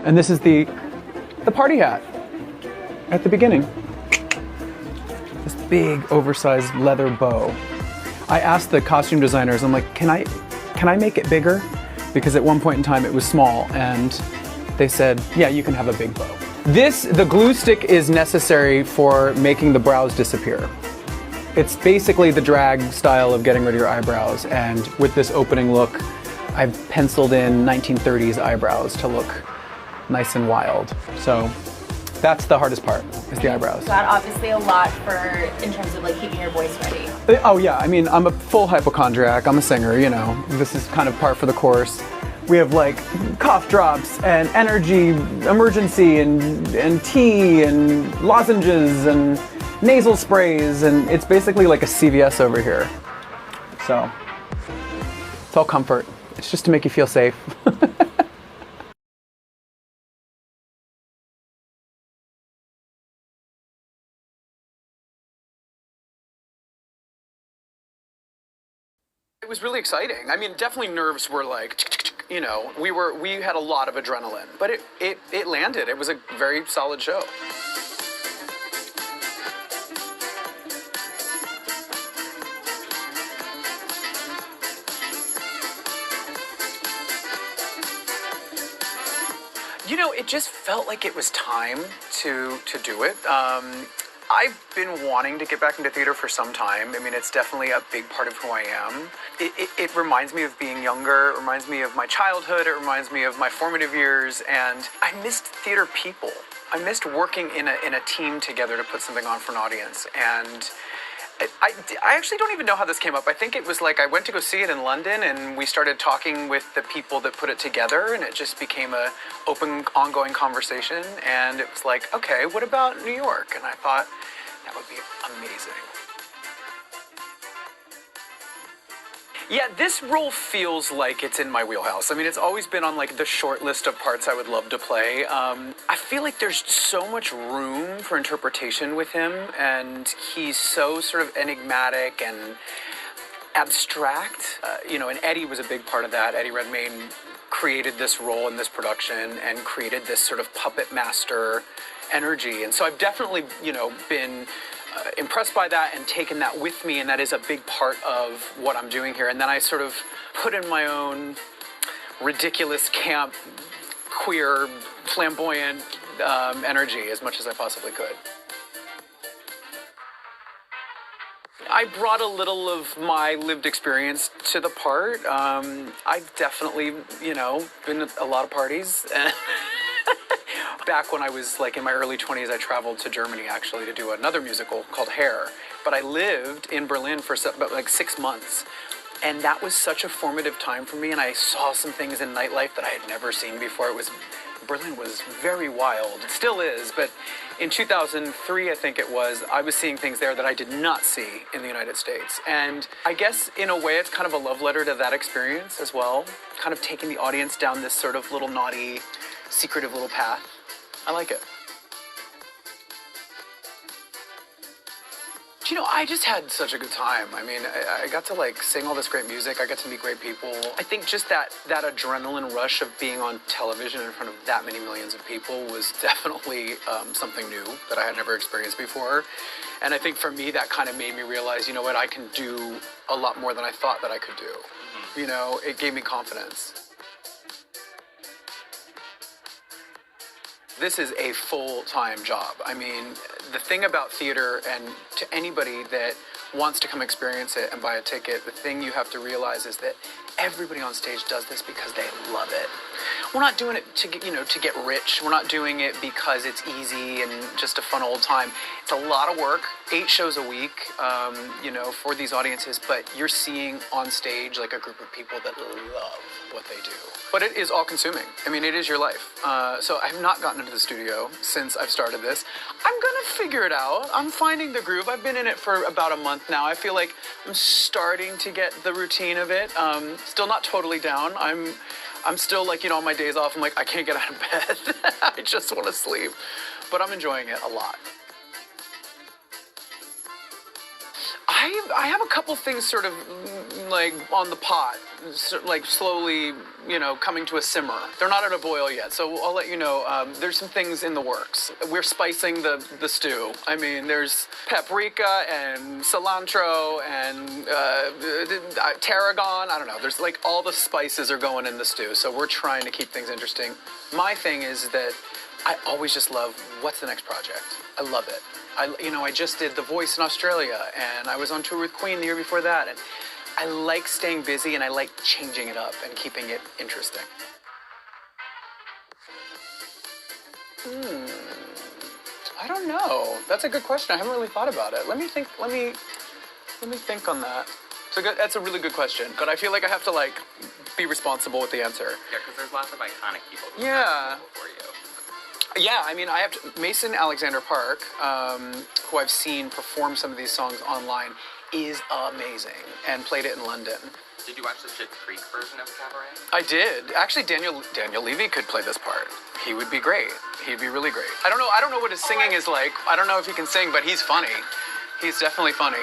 And this is the party hat at the beginning. This big oversized leather bow. I asked the costume designers, I'm like, can I make it bigger? Because at one point in time it was small, and they said, yeah, you can have a big bow. The glue stick is necessary for making the brows disappear. It's basically the drag style of getting rid of your eyebrows, and with this opening look, I've penciled in 1930s eyebrows to look nice and wild. So that's the hardest part, is the eyebrows. Got obviously a lot in terms of like keeping your voice ready. Oh yeah, I mean, I'm a full hypochondriac, I'm a singer, you know. This is kind of par for the course. We have like cough drops and energy emergency and tea and lozenges and nasal sprays, and it's basically like a CVS over here. So it's all comfort. It's just to make you feel safe. It was really exciting. I mean, definitely nerves were like, you know, we had a lot of adrenaline, but it landed. It was a very solid show. You know, it just felt like it was time to do it. I've been wanting to get back into theater for some time. I mean, it's definitely a big part of who I am. It reminds me of being younger, it reminds me of my childhood, it reminds me of my formative years, and I missed theater people. I missed working in a team together to put something on for an audience, and I actually don't even know how this came up. I think it was like I went to go see it in London, and we started talking with the people that put it together, and it just became a open, ongoing conversation. And it was like, okay, what about New York? And I thought that would be amazing. Yeah, this role feels like it's in my wheelhouse. I mean, it's always been on like the short list of parts I would love to play. I feel like there's so much room for interpretation with him, and he's so sort of enigmatic and abstract. You know, and Eddie was a big part of that. Eddie Redmayne created this role in this production and created this sort of puppet master energy. And so I've definitely, you know, been impressed by that and taken that with me, and that is a big part of what I'm doing here. And then I sort of put in my own ridiculous, camp, queer, flamboyant energy as much as I possibly could. I brought a little of my lived experience to the part. I've definitely, you know, been at a lot of parties. Back when I was like in my early 20s, I traveled to Germany actually to do another musical called Hair. But I lived in Berlin for about like 6 months. And that was such a formative time for me. And I saw some things in nightlife that I had never seen before. Berlin was very wild. It still is. But in 2003, I think it was, I was seeing things there that I did not see in the United States. And I guess in a way, it's kind of a love letter to that experience as well. Kind of taking the audience down this sort of little naughty, secretive little path. I like it. You know, I just had such a good time. I mean, I got to like sing all this great music. I got to meet great people. I think just that adrenaline rush of being on television in front of that many millions of people was definitely something new that I had never experienced before. And I think for me, that kind of made me realize, you know what, I can do a lot more than I thought that I could do. You know, it gave me confidence. This is a full-time job. I mean, the thing about theater, and to anybody that wants to come experience it and buy a ticket, the thing you have to realize is that everybody on stage does this because they love it. We're not doing it to get, you know, to get rich. We're not doing it because it's easy and just a fun old time. It's a lot of work, 8 shows a week, you know, for these audiences, but you're seeing on stage like a group of people that love what they do. But it is all-consuming. I mean, it is your life. So I have not gotten into the studio since I've started this. I'm gonna figure it out. I'm finding the groove. I've been in it for about a month now. I feel like I'm starting to get the routine of it. Still not totally down. I'm still like, you know, on my days off, I'm like, I can't get out of bed. I just want to sleep. But I'm enjoying it a lot. I have a couple things sort of like on the pot, like slowly, coming to a simmer. They're not at a boil yet, so I'll let you know. There's some things in the works. We're spicing the stew. I mean, there's paprika and cilantro and tarragon. I don't know. There's like all the spices are going in the stew, so we're trying to keep things interesting. My thing is that I always just love what's the next project. I love it. I just did The Voice in Australia, and I was on tour with Queen the year before that, and I like staying busy, and I like changing it up and keeping it interesting. I don't know. That's a good question. I haven't really thought about it. Let me think. Let me think on that. That's a really good question, but I feel like I have to be responsible with the answer. Yeah, because there's lots of iconic people who Yeah. before you. Yeah, I mean, I have Mason Alexander Park, who I've seen perform some of these songs online, is amazing, and played it in London. Did you watch the Schitt's Creek version of Cabaret? I did. Actually, Daniel Levy could play this part. He would be great. He'd be really great. I don't know what his singing is like. I don't know if he can sing, but he's funny. He's definitely funny.